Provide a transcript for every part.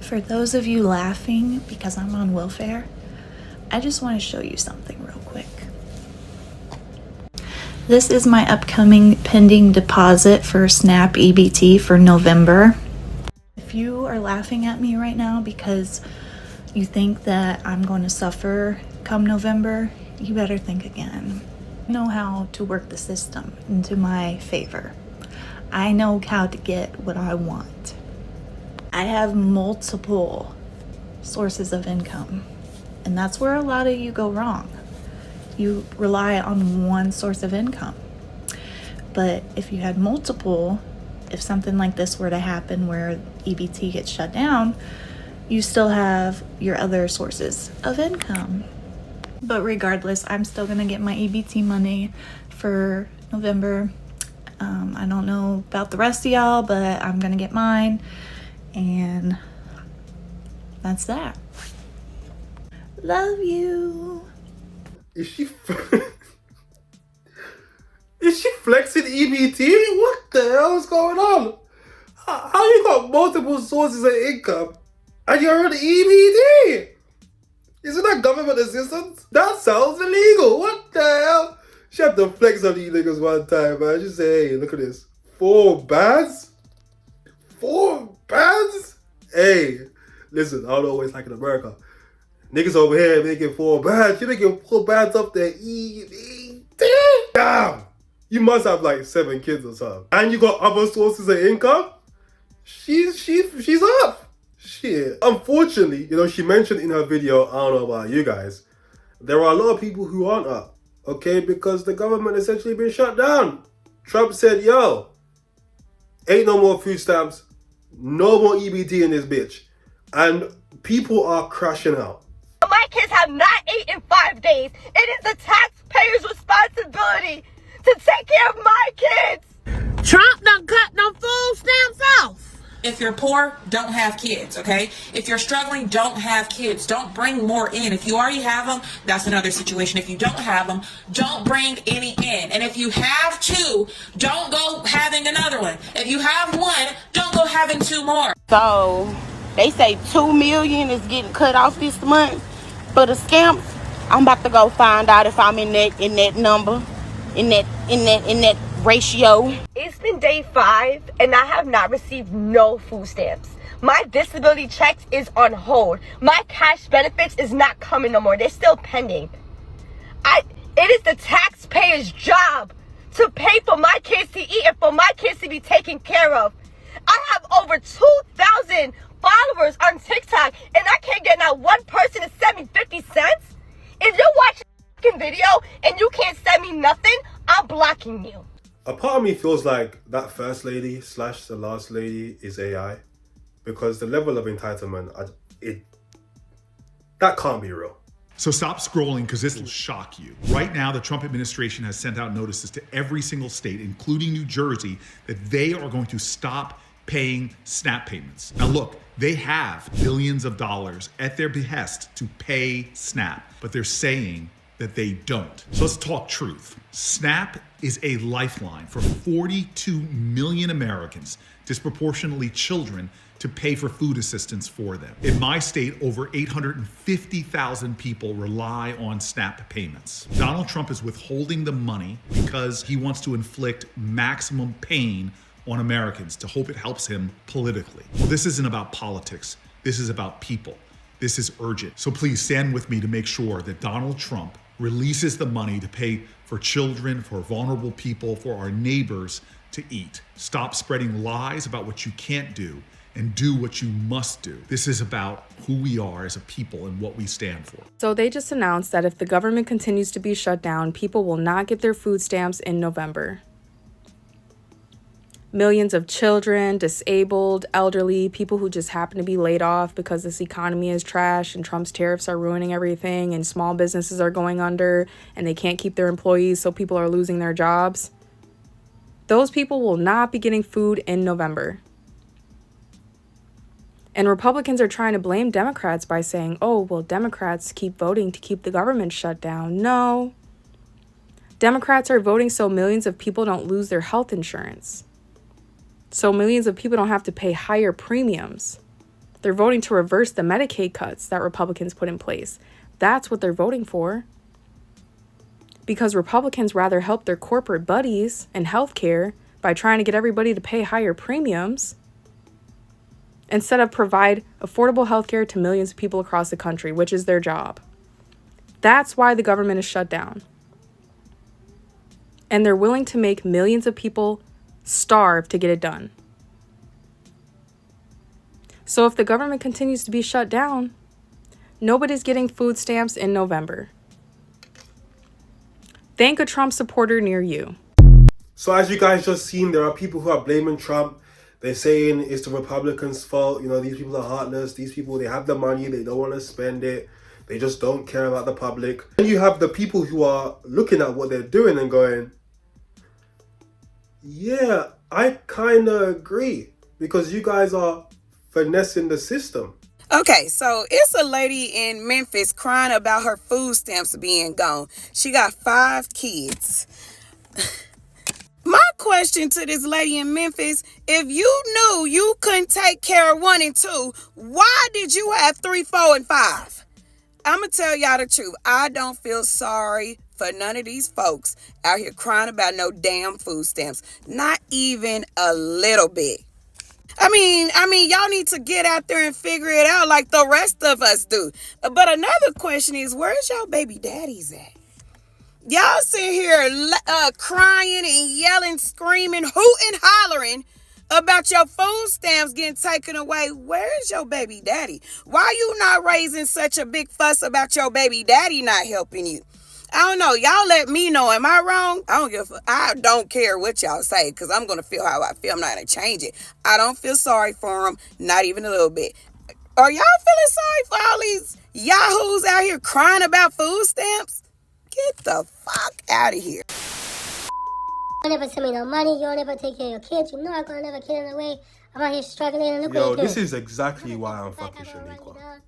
For those of you laughing because I'm on welfare, I just want to show you something real quick. This is my upcoming pending deposit for SNAP EBT for November. If you are laughing at me right now because you think that I'm going to suffer come November, you better think again. I know how to work the system into my favor. I know how to get what I want. I have multiple sources of income, and that's where a lot of you go wrong. You rely on one source of income. But if you had multiple, if something like this were to happen where EBT gets shut down, you still have your other sources of income. But regardless, I'm still gonna get my EBT money for November. I don't know about the rest of y'all, but I'm gonna get mine, and that's that. Love you. Is she flexing EBT? What the hell is going on? How you got multiple sources of income and you're on EBT? Isn't that government assistance? That sounds illegal. What the hell? She had to flex on these niggas one time, man. She said, hey, look at this. 4 bands? 4 bands? Hey, listen, I don't know what it's like in America. Niggas over here making 4 bands. You're making 4 bands up there. Damn! You must have like 7 kids or something. And you got other sources of income? She's up. Shit. Unfortunately, she mentioned in her video, I don't know about you guys, there are a lot of people who aren't up. Okay, because the government essentially been shut down. Trump said, yo, ain't no more food stamps, no more EBT in this bitch. And people are crashing out. My kids have not ate in 5 days. It is the taxpayer's responsibility to take care of my kids. Trump done cut them food stamps off. If you're poor, don't have kids, okay? If you're struggling, don't have kids. Don't bring more in. If you already have them, that's another situation. If you don't have them, don't bring any in. And if you have 2, don't go having another one. If you have 1, don't go having 2 more. So they say 2 million is getting cut off this month for the scamps. I'm about to go find out if I'm in that number, in that ratio. It's been day 5 and I have not received no food stamps. My disability checks is on hold. My cash benefits is not coming no more. They're still pending. It is the taxpayer's job to pay for my kids to eat and for my kids to be taken care of. I have over 2,000 followers on TikTok and I can't get not one person to send me 50 cents. If you're watching a video and you can't send me nothing, I'm blocking you. A part of me feels like that first lady / the last lady is AI, because the level of entitlement, that can't be real. So stop scrolling, because this will shock you. Right now, the Trump administration has sent out notices to every single state, including New Jersey, that they are going to stop paying SNAP payments. Now look, they have billions of dollars at their behest to pay SNAP, but they're saying that they don't. So let's talk truth. SNAP is a lifeline for 42 million Americans, disproportionately children, to pay for food assistance for them. In my state, over 850,000 people rely on SNAP payments. Donald Trump is withholding the money because he wants to inflict maximum pain on Americans to hope it helps him politically. Well, this isn't about politics. This is about people. This is urgent. So please stand with me to make sure that Donald Trump releases the money to pay for children, for vulnerable people, for our neighbors to eat. Stop spreading lies about what you can't do and do what you must do. This is about who we are as a people and what we stand for. So they just announced that if the government continues to be shut down, people will not get their food stamps in November. Millions of children, disabled, elderly, people who just happen to be laid off because this economy is trash and Trump's tariffs are ruining everything and small businesses are going under and they can't keep their employees, so people are losing their jobs. Those people will not be getting food in November. And Republicans are trying to blame Democrats by saying, oh, well, Democrats keep voting to keep the government shut down. No. Democrats are voting so millions of people don't lose their health insurance. So millions of people don't have to pay higher premiums. They're voting to reverse the Medicaid cuts that Republicans put in place. That's what they're voting for. Because Republicans rather help their corporate buddies in healthcare by trying to get everybody to pay higher premiums instead of provide affordable healthcare to millions of people across the country, which is their job. That's why the government is shut down. And they're willing to make millions of people starve to get it done. So if the government continues to be shut down, nobody's getting food stamps in November. Thank a Trump supporter near you. So as you guys just seen, there are people who are blaming Trump. They're saying it's the Republicans' fault. You know, these people are heartless. These people, they have the money. They don't want to spend it. They just don't care about the public. And you have the people who are looking at what they're doing and going, yeah, I kind of agree. Because you guys are finessing the system. Okay, so it's a lady in Memphis crying about her food stamps being gone. She got 5 kids. My question to this lady in Memphis, if you knew you couldn't take care of 1 and 2, why did you have 3, 4, and 5? I'm going to tell y'all the truth. I don't feel sorry for none of these folks out here crying about no damn food stamps. Not even a little bit. I mean, y'all need to get out there and figure it out like the rest of us do. But another question is, where's y'all baby daddies at? Y'all sit here crying and yelling, screaming, hooting, hollering about your food stamps getting taken away. Where's your baby daddy? Why you not raising such a big fuss about your baby daddy not helping you? I don't know. Y'all let me know. Am I wrong? I don't care what y'all say because I'm going to feel how I feel. I'm not going to change it. I don't feel sorry for them. Not even a little bit. Are y'all feeling sorry for all these yahoos out here crying about food stamps? Get the fuck out of here. You never send me no money. You don't ever take care of your kids. You know I'm going to never get in the way. I'm out here struggling and look what you do. This is exactly why I'm fucking Shaniqua.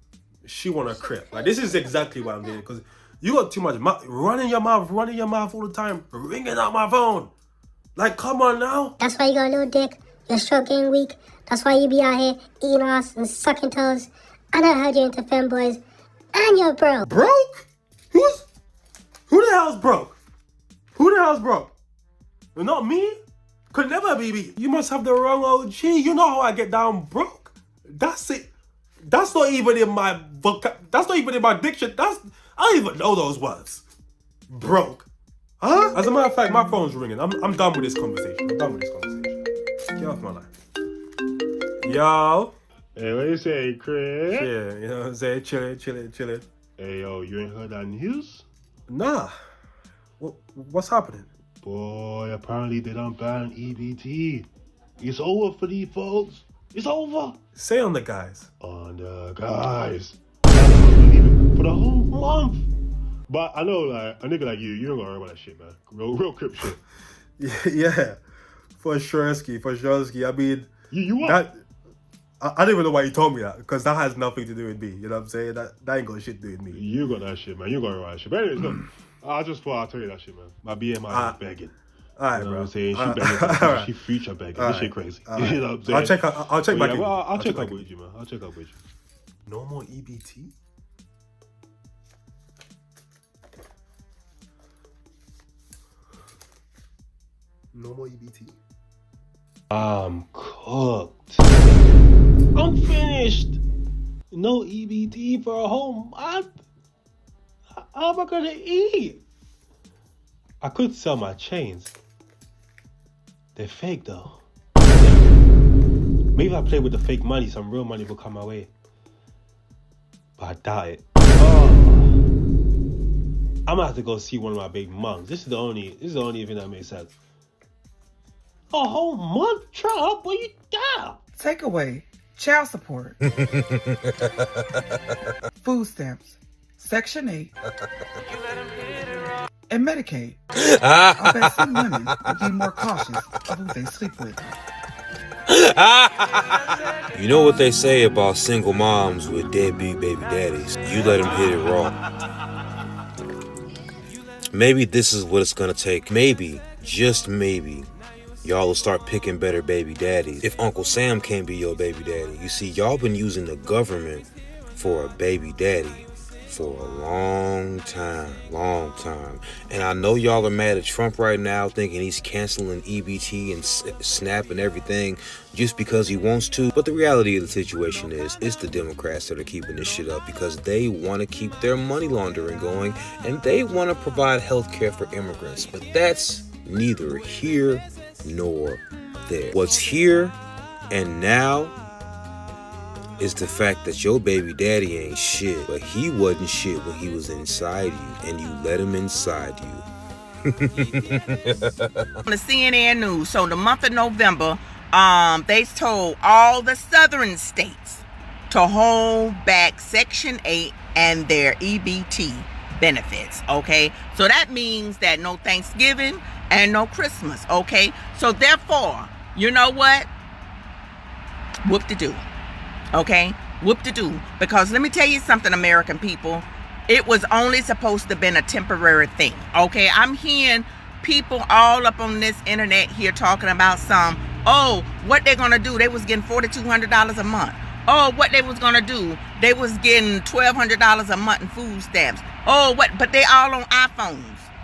She want a crib. Like, this is exactly why I'm doing it. Because you got too much running your mouth all the time, ringing out my phone. Like, come on now. That's why you got a little dick. Your stroke getting weak. That's why you be out here eating ass and sucking toes. I done heard you into femboys. And you're broke. Broke? Who the hell's broke? Who the hell's broke? Not me? Could never be me. You must have the wrong OG. You know how I get down broke. That's it. That's not even in my that's not even in my diction. I don't even know those words. Broke. Huh? As a matter of fact, my phone's ringing. I'm done with this conversation. Get off my line. Yo. Hey, what you say, Chris? Yeah, you know what I'm saying? Chilling. Hey, yo, you ain't heard that news? Nah. What's happening? Boy, apparently they done ban EBT. It's over for these folks. It's over. Say on the guys. On the guys. I can't believe it. For the whole month. But I know, like, a nigga like you don't gonna worry about that shit, man. Real crip shit. Yeah. For sure. I mean, you what? That, I don't even know why you told me that, because that has nothing to do with me. You know what I'm saying? That ain't got shit to do with me. You got that shit, man. You got to worry about that shit. But anyways, look, I just thought I'd tell you that shit, man. My BMI is begging. Alright, you know bro. what I'm saying? She begging. She future begging. This shit crazy. You know what I'm saying? I'll check back in. I'll check up with you, man. I'll check up with you. No more EBT? No more EBT? I'm cooked. I'm finished. No EBT for a whole month. How am I gonna eat? I could sell my chains. They're fake though. Maybe if I play with the fake money, some real money will come my way. But I doubt it. I'm gonna have to go see one of my big moms. This is the only thing that makes sense. A whole month, Trump? What you down? Take away child support, food stamps, Section 8, and Medicaid. I bet some women would be more cautious of who they sleep with. You know what they say about single moms with deadbeat baby daddies. You let them hit it raw. Maybe this is what it's gonna take. Maybe, just maybe, y'all will start picking better baby daddies. If Uncle Sam can't be your baby daddy, you see, y'all been using the government for a baby daddy for a long time. And I know y'all are mad at Trump right now, thinking he's canceling EBT and SNAP and everything just because he wants to. But the reality of the situation is, it's the Democrats that are keeping this shit up because they want to keep their money laundering going and they want to provide health care for immigrants. But that's neither here nor there. What's here and now is the fact that your baby daddy ain't shit, but he wasn't shit when he was inside you, and you let him inside you. On the CNN News, so the month of November, they told all the southern states to hold back Section 8 and their EBT benefits, okay? So that means that no Thanksgiving and no Christmas, okay? So therefore, you know what? Whoop-de-doo. Okay, whoop-de-doo. Because let me tell you something, American people. It was only supposed to have been a temporary thing. Okay, I'm hearing people all up on this internet here talking about what they're gonna do. They was getting $4,200 a month. Oh, what they was gonna do. They was getting $1,200 a month in food stamps. But they all on iPhones.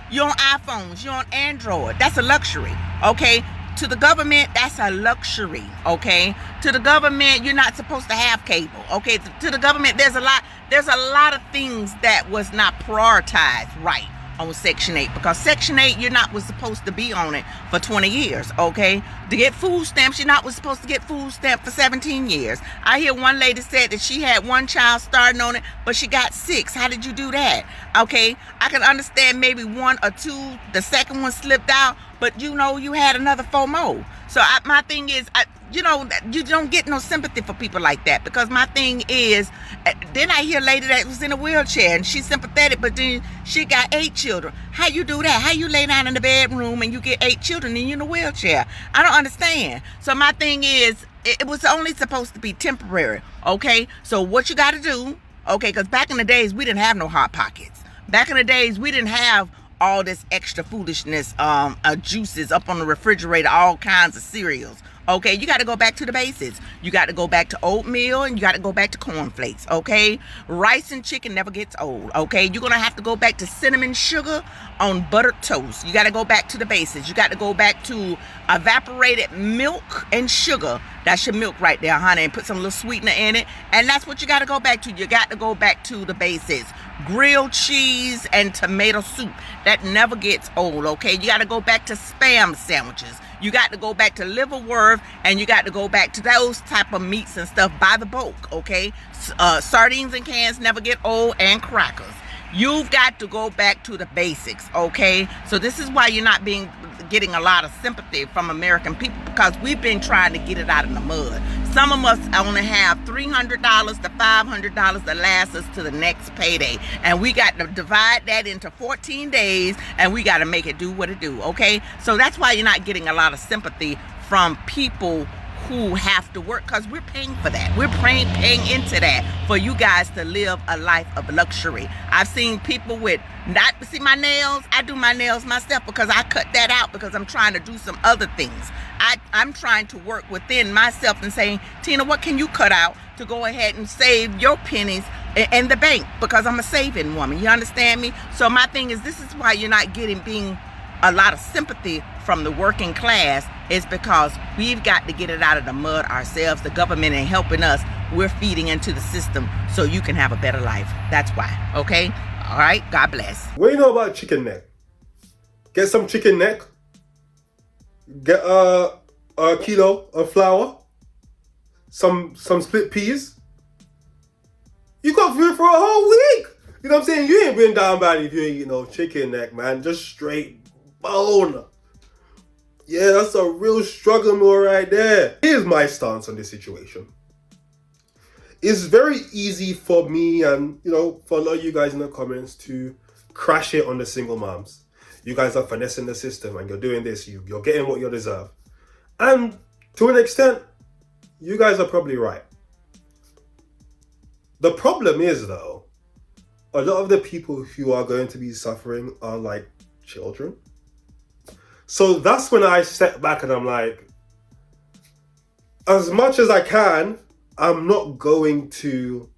You're on iPhones, you're on Android. That's a luxury, okay? To the government, that's a luxury, okay? To the government, you're not supposed to have cable, okay? To the government, there's a lot of things that was not prioritized right on Section 8, because Section 8, was supposed to be on it for 20 years, okay? To get food stamps, was supposed to get food stamps for 17 years. I hear one lady said that she had one child starting on it, but she got 6. How did you do that? Okay, I can understand maybe 1 or 2, the second one slipped out, but you had another 4 more. So my thing is, you don't get no sympathy for people like that, because my thing is, then I hear a lady that was in a wheelchair and she's sympathetic, but then she got 8 children. How you do that? How you lay down in the bedroom and you get 8 children and you're in a wheelchair? I don't understand. So my thing is, it was only supposed to be temporary, okay? So what you got to do, okay, because back in the days, we didn't have no Hot Pockets. Back in the days, we didn't have all this extra foolishness, juices up on the refrigerator, all kinds of cereals. Okay, you got to go back to the basics. You got to go back to oatmeal and you got to go back to cornflakes, okay? Rice and chicken never gets old, okay? You're going to have to go back to cinnamon sugar on buttered toast. You got to go back to the basics. You got to go back to evaporated milk and sugar. That's your milk right there, honey, and put some little sweetener in it. And that's what you got to go back to. You got to go back to the basics. Grilled cheese and tomato soup. That never gets old, okay? You got to go back to Spam sandwiches. You got to go back to liverwurst, and you got to go back to those type of meats and stuff by the bulk, okay? Sardines and cans never get old, and crackers. You've got to go back to the basics, okay? So this is why you're not getting a lot of sympathy from American people, because we've been trying to get it out of the mud. Some of us only have $300 to $500 to last us to the next payday. And we got to divide that into 14 days, and we got to make it do what it do, okay? So that's why you're not getting a lot of sympathy from people who have to work, because we're paying for that. We're paying into that for you guys to live a life of luxury. I've seen people with see my nails. I do my nails myself because I cut that out because I'm trying to do some other things. I'm trying to work within myself and saying, Tina, what can you cut out to go ahead and save your pennies in the bank, because I'm a saving woman. You understand me? So my thing is, this is why you're not being a lot of sympathy from the working class, is because we've got to get it out of the mud ourselves. The government ain't helping us. We're feeding into the system so you can have a better life. That's why, okay? All right, God bless. What do you know about chicken neck? Get some chicken neck. Get a kilo of flour. Some split peas. You got food for a whole week. You know what I'm saying? You ain't been down bad if you ain't eating no chicken neck, man. Just straight bone. Yeah, that's a real struggle meal right there. Here's my stance on this situation. It's very easy for me and, for a lot of you guys in the comments to crash it on the single moms. You guys are finessing the system and you're doing this. You're getting what you deserve. And to an extent, you guys are probably right. The problem is, though, a lot of the people who are going to be suffering are like children. So that's when I step back and I'm like, as much as I can, I'm not going to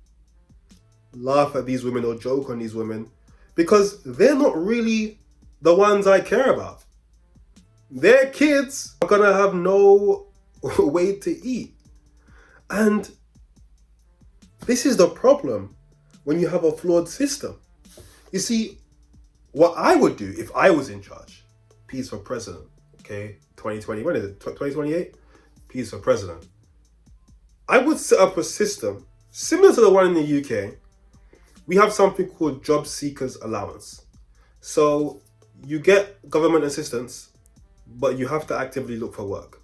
laugh at these women or joke on these women because they're not really the ones I care about. Their kids are gonna have no way to eat. And this is the problem when you have a flawed system. You see, what I would do if I was in charge, peace for president, okay, 2020, when is it, 2028? Peace for president. I would set up a system similar to the one in the UK. We have something called job seekers allowance. So you get government assistance, but you have to actively look for work.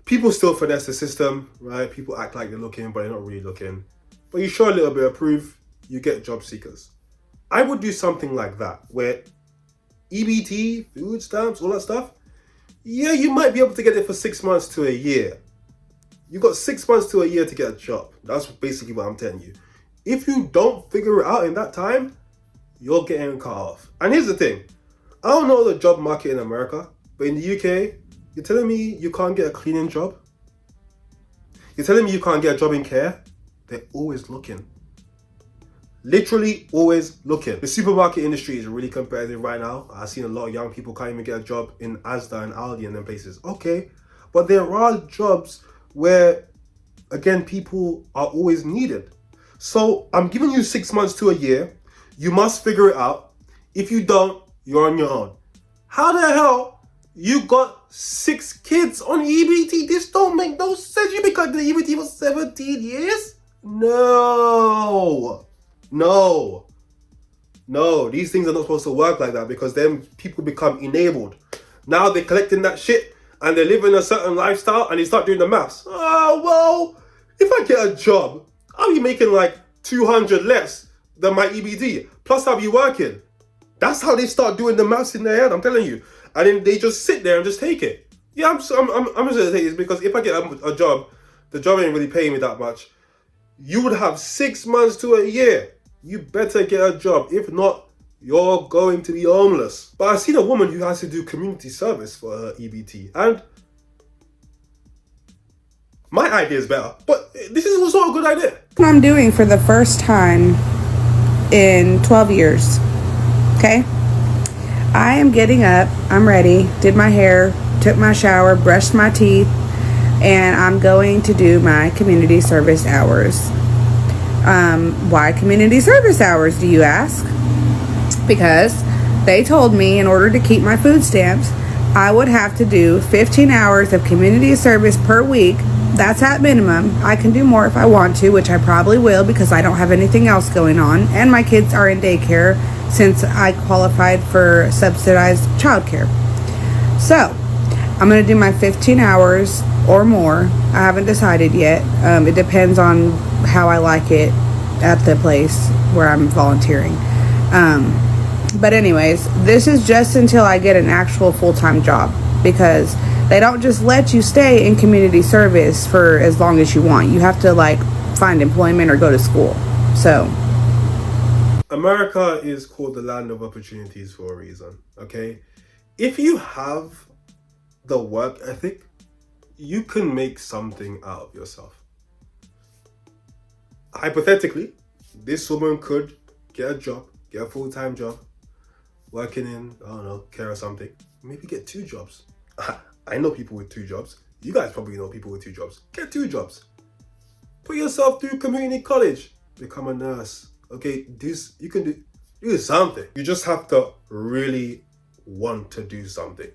People still finesse the system, right? People act like they're looking, but they're not really looking. But you show a little bit of proof, you get job seekers. I would do something like that, where EBT, food stamps, all that stuff, yeah, you might be able to get it for 6 months to a year. You got 6 months to a year to get a job. That's basically what I'm telling you. If you don't figure it out in that time, you're getting cut off. And here's the thing. I don't know the job market in America, but in the UK, you're telling me you can't get a cleaning job? You're telling me you can't get a job in care? They're always looking. Literally always looking. The supermarket industry is really competitive right now. I've seen a lot of young people can't even get a job in Asda and Aldi and them places. Okay, but there are jobs where, again, people are always needed. So I'm giving you 6 months to a year. You must figure it out. If you don't, you're on your own. How the hell you got 6 kids on EBT? This don't make no sense. You been collecting the EBT for 17 years? No, these things are not supposed to work like that because then people become enabled. Now they're collecting that shit and they're living a certain lifestyle and they start doing the maths. Oh, well, if I get a job, I'll be making like 200 less than my EBT. Plus I'll be working. That's how they start doing the maths in their head, I'm telling you. And then they just sit there and just take it. Yeah, I'm just gonna take this because if I get a job, the job ain't really paying me that much. You would have 6 months to a year. You better get a job. If not, you're going to be homeless. But I've seen a woman who has to do community service for her EBT. And my idea is better. But this is also a good idea. I'm doing for the first time in 12 years. Okay? I am getting up. I'm ready. Did my hair. Took my shower. Brushed my teeth. And I'm going to do my community service hours. Why community service hours, do you ask? Because they told me in order to keep my food stamps, I would have to do 15 hours of community service per week. That's at minimum. I can do more if I want to, which I probably will because I don't have anything else going on. And my kids are in daycare since I qualified for subsidized childcare. So I'm going to do my 15 hours or more. I haven't decided yet. It depends on how I like it at the place where I'm volunteering. But anyways, this is just until I get an actual full-time job because they don't just let you stay in community service for as long as you want. You have to like find employment or go to school. So America is called the land of opportunities for a reason, okay? If you have the work ethic, you can make something out of yourself. Hypothetically, this woman could get a job, get a full-time job, working in, I don't know, care or something. Maybe get 2 jobs. I know people with 2 jobs. You guys probably know people with 2 jobs. Get 2 jobs. Put yourself through community college. Become a nurse. Okay, you can do something. You just have to really want to do something.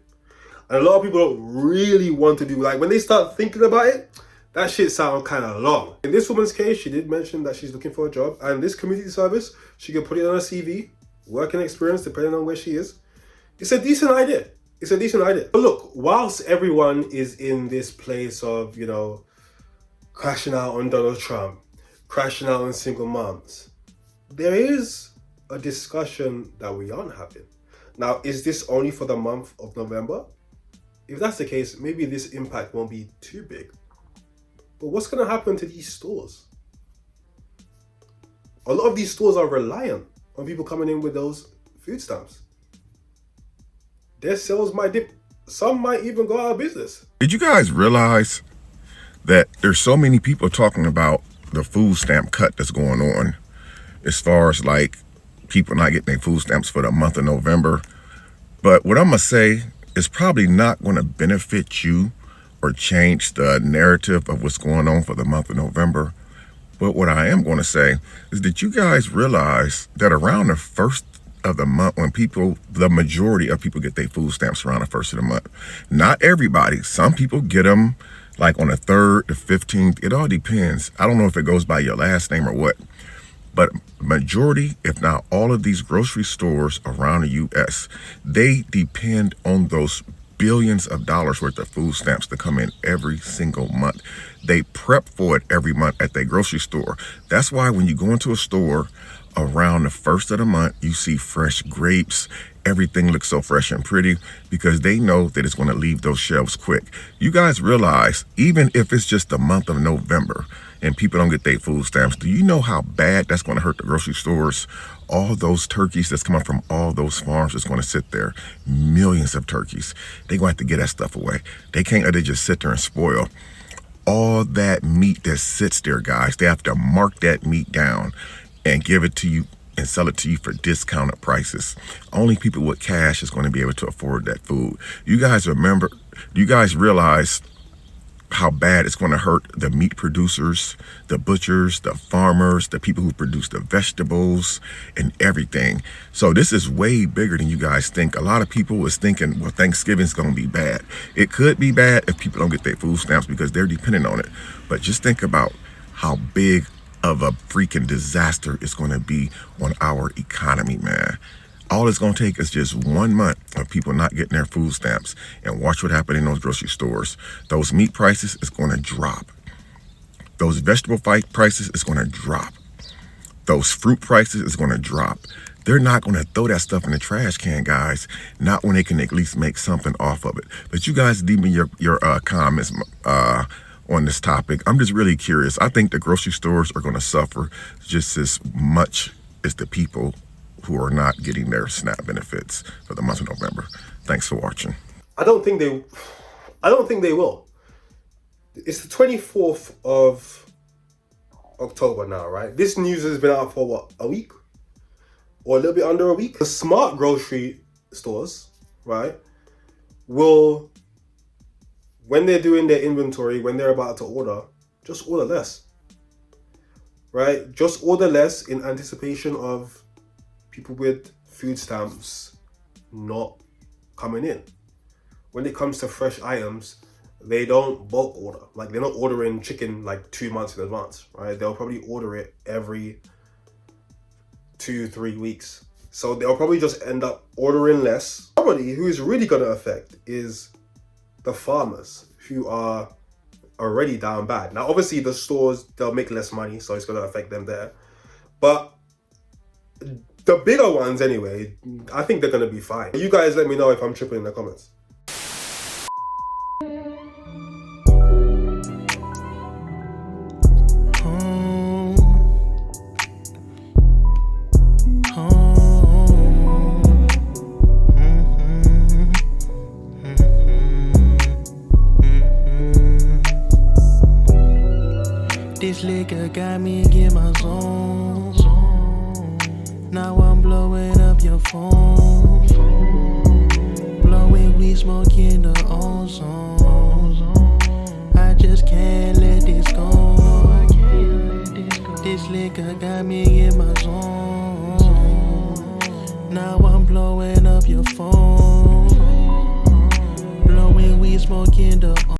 And a lot of people don't really want to do, like when they start thinking about it, that shit sounds kind of long. In this woman's case, she did mention that she's looking for a job, and this community service, she can put it on her CV, working experience, depending on where she is. It's a decent idea. But look, whilst everyone is in this place of, you know, crashing out on Donald Trump, crashing out on single moms, there is a discussion that we aren't having. Now, is this only for the month of November? If that's the case, maybe this impact won't be too big. But what's going to happen to these stores? A lot of these stores are reliant on people coming in with those food stamps. their sales might dip. Some might even go out of business. Did you guys realize that there's so many people talking about the food stamp cut that's going on, as far as like people not getting their food stamps for the month of November? But what I'm gonna say is probably not going to benefit you or change the narrative of what's going on for the month of November. But what I am going to say is that you guys realize that around the first of the month, when the majority of people get their food stamps around the first of the month. Not everybody. Some people get them like on the 3rd, the 15th. It all depends. I don't know if it goes by your last name or what. But majority, if not all of these grocery stores around the U.S., they depend on those billions of dollars worth of food stamps to come in every single month. They prep for it every month at their grocery store. That's why when you go into a store around the first of the month, you see fresh grapes. Everything looks so fresh and pretty because they know that it's going to leave those shelves quick. You guys realize, even if it's just the month of November and people don't get their food stamps, do you know how bad that's going to hurt the grocery stores? All those turkeys that's coming from all those farms that's going to sit there, millions of turkeys. They're going to have to get that stuff away. They can't let it just sit there and spoil. All that meat that sits there, guys, they have to mark that meat down and give it to you and sell it to you for discounted prices. Only people with cash is going to be able to afford that food. You guys realize how bad it's going to hurt the meat producers, the butchers, the farmers, the people who produce the vegetables and everything. So this is way bigger than you guys think. A lot of people is thinking, well, Thanksgiving's going to be bad. It could be bad if people don't get their food stamps because they're dependent on it. But just think about how big of a freaking disaster it's going to be on our economy, man. All it's going to take is just 1 month of people not getting their food stamps, and watch what happens in those grocery stores. Those meat prices is going to drop. Those vegetable prices is going to drop. Those fruit prices is going to drop. They're not going to throw that stuff in the trash can, guys. Not when they can at least make something off of it. But you guys leave me your comments on this topic. I'm just really curious. I think the grocery stores are going to suffer just as much as the people who are not getting their SNAP benefits for the month of November. Thanks for watching. I don't think they will. It's the 24th of October now, right? This news has been out for what, a week? Or a little bit under a week? The smart grocery stores, right, will, when they're doing their inventory, when they're about to order, just order less, right? Just order less in anticipation of people with food stamps not coming in. When it comes to fresh items, they don't bulk order. Like, they're not ordering chicken like 2 months in advance, right? They'll probably order it every 2-3 weeks. So they'll probably just end up ordering less. Somebody who is really gonna affect is the farmers, who are already down bad. Now, obviously the stores, they'll make less money, so it's gonna affect them there. But the bigger ones anyway, I think they're gonna be fine. You guys let me know if I'm tripping in the comments. This liquor got me in my zone. Now I'm blowing up your phone. Blowing weed, smoking the ozone. I just can't let this go. This liquor got me in my zone. Now I'm blowing up your phone.